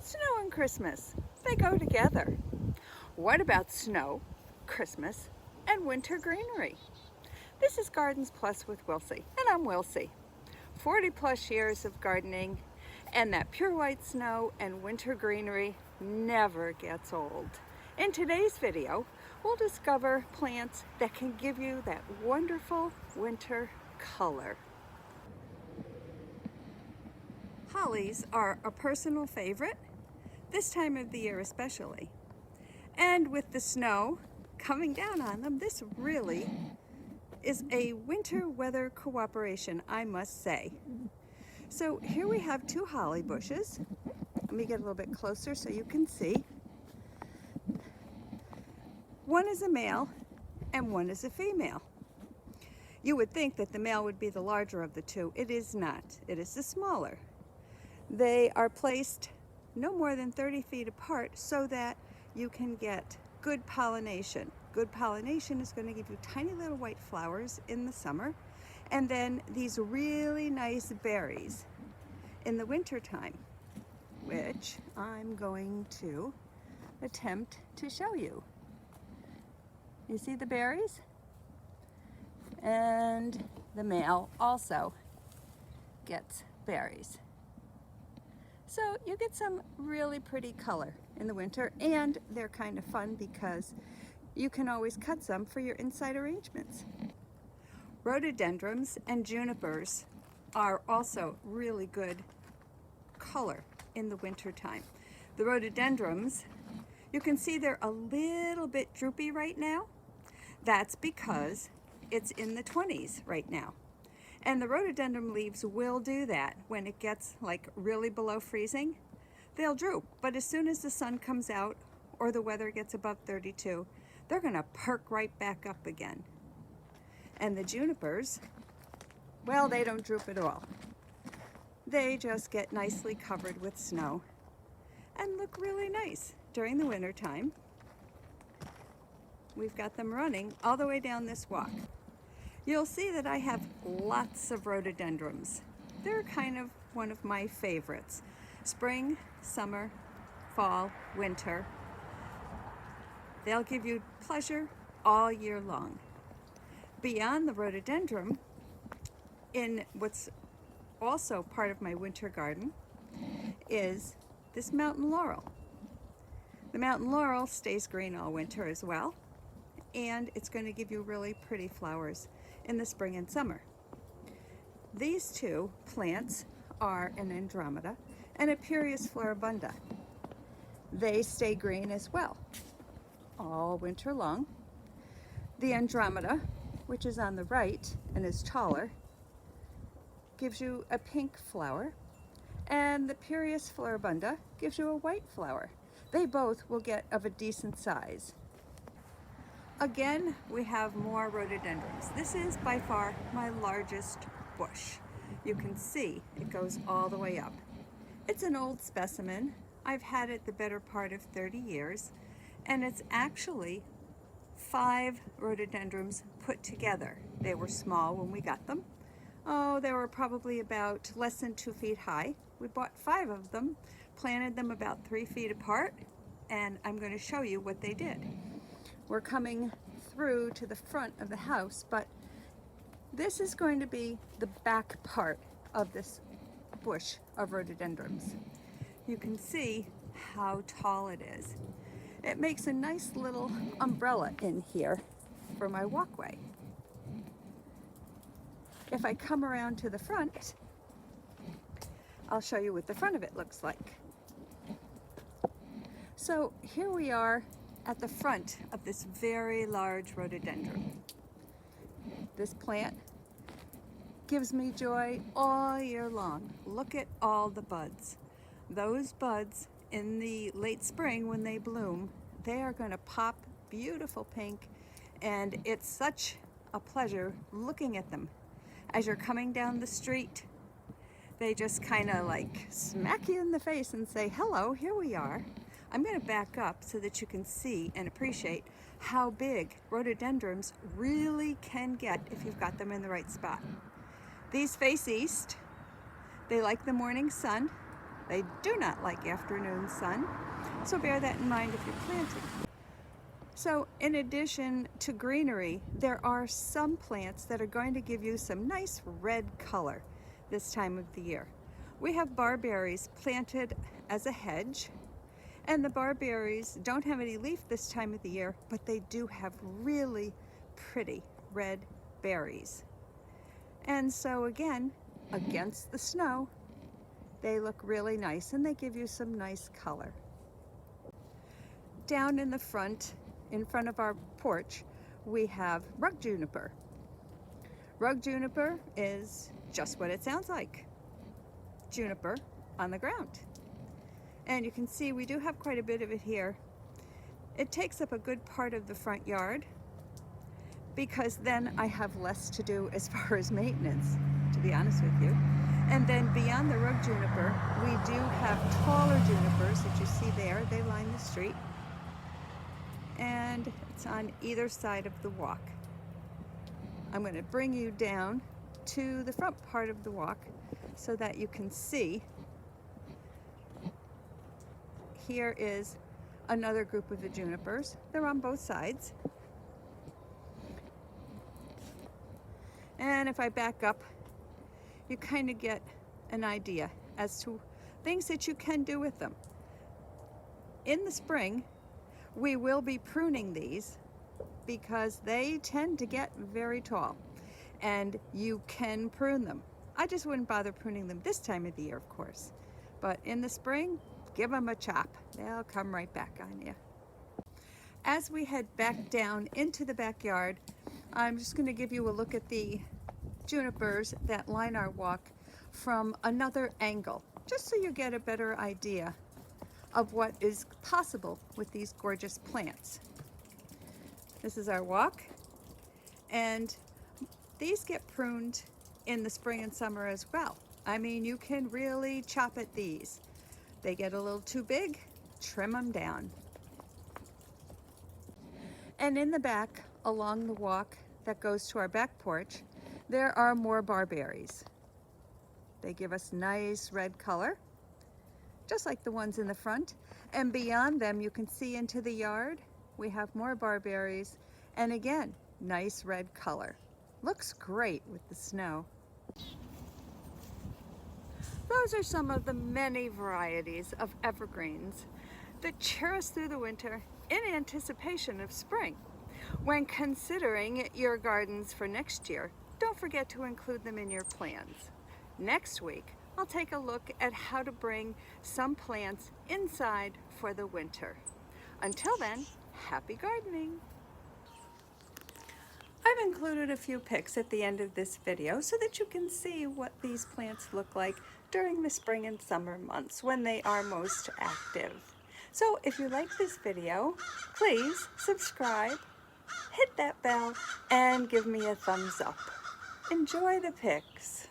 Snow and Christmas, they go together. What about snow, Christmas, and winter greenery? This is Gardens Plus with Wilsie, and I'm Wilsie. 40 plus years of gardening, and that pure white snow and winter greenery never gets old. In today's video, we'll discover plants that can give you that wonderful winter color. Hollies are a personal favorite, this time of the year especially. And with the snow coming down on them, this really is a winter weather cooperation, I must say. So here we have two holly bushes. Let me get a little bit closer so you can see. One is a male and one is a female. You would think that the male would be the larger of the two. It is not. It is the smaller. They are placed no more than 30 feet apart so that you can get good pollination. Good pollination is going to give you tiny little white flowers in the summer, and then these really nice berries in the winter time, which I'm going to attempt to show you. You see the berries? And the male also gets berries. So you get some really pretty color in the winter, and they're kind of fun because you can always cut some for your inside arrangements. Rhododendrons and junipers are also really good color in the winter time. The rhododendrons, you can see they're a little bit droopy right now. That's because it's in the 20s right now. And the rhododendron leaves will do that when it gets like really below freezing. They'll droop, but as soon as the sun comes out or the weather gets above 32, they're gonna perk right back up again. And the junipers, well, they don't droop at all. They just get nicely covered with snow and look really nice during the winter time. We've got them running all the way down this walk. You'll see that I have lots of rhododendrons. They're kind of one of my favorites. Spring, summer, fall, winter. They'll give you pleasure all year long. Beyond the rhododendron, in what's also part of my winter garden, is this mountain laurel. The mountain laurel stays green all winter as well, and it's going to give you really pretty flowers in the spring and summer. These two plants are an Andromeda and a Pyrrhus floribunda. They stay green as well all winter long. The Andromeda, which is on the right and is taller, gives you a pink flower, and the Pyrrhus floribunda gives you a white flower. They both will get of a decent size. Again, we have more rhododendrons. This is by far my largest bush. You can see it goes all the way up. It's an old specimen. I've had it the better part of 30 years, and it's actually 5 rhododendrons put together. They were small when we got them. Oh, they were probably about less than 2 feet high. We bought 5 of them, planted them about 3 feet apart, and I'm going to show you what they did. We're coming through to the front of the house, but this is going to be the back part of this bush of rhododendrons. You can see how tall it is. It makes a nice little umbrella in here for my walkway. If I come around to the front, I'll show you what the front of it looks like. So here we are at the front of this very large rhododendron. This plant gives me joy all year long. Look at all the buds. Those buds in the late spring when they bloom, they are going to pop beautiful pink, and it's such a pleasure looking at them. As you're coming down the street, they just kind of like smack you in the face and say, hello, here we are. I'm going to back up so that you can see and appreciate how big rhododendrons really can get if you've got them in the right spot. These face east. They like the morning sun. They do not like afternoon sun. So bear that in mind if you're planting. So in addition to greenery, there are some plants that are going to give you some nice red color this time of the year. We have barberries planted as a hedge, and the barberries don't have any leaf this time of the year, but they do have really pretty red berries. And so again, against the snow, they look really nice and they give you some nice color. Down in the front, in front of our porch, we have rug juniper. Rug juniper is just what it sounds like. Juniper on the ground. And you can see we do have quite a bit of it here. It takes up a good part of the front yard because then I have less to do as far as maintenance, to be honest with you. And then beyond the rug juniper, we do have taller junipers that you see there. They line the street. And it's on either side of the walk. I'm going to bring you down to the front part of the walk so that you can see. Here is another group of the junipers. They're on both sides. And if I back up, you kind of get an idea as to things that you can do with them. In the spring, we will be pruning these because they tend to get very tall and you can prune them. I just wouldn't bother pruning them this time of the year, of course. But in the spring, give them a chop. They'll come right back on you. As we head back down into the backyard, I'm just going to give you a look at the junipers that line our walk from another angle, just so you get a better idea of what is possible with these gorgeous plants. This is our walk, and these get pruned in the spring and summer as well. I mean, you can really chop at these. They get a little too big, trim them down. And in the back, along the walk that goes to our back porch, there are more barberries. They give us nice red color, just like the ones in the front. And beyond them, you can see into the yard. We have more barberries, and again, nice red color. Looks great with the snow. Those are some of the many varieties of evergreens that cheer us through the winter in anticipation of spring. When considering your gardens for next year, don't forget to include them in your plans. Next week, I'll take a look at how to bring some plants inside for the winter. Until then, happy gardening! I've included a few pics at the end of this video so that you can see what these plants look like during the spring and summer months when they are most active. So if you like this video, please subscribe, hit that bell, and give me a thumbs up. Enjoy the pics.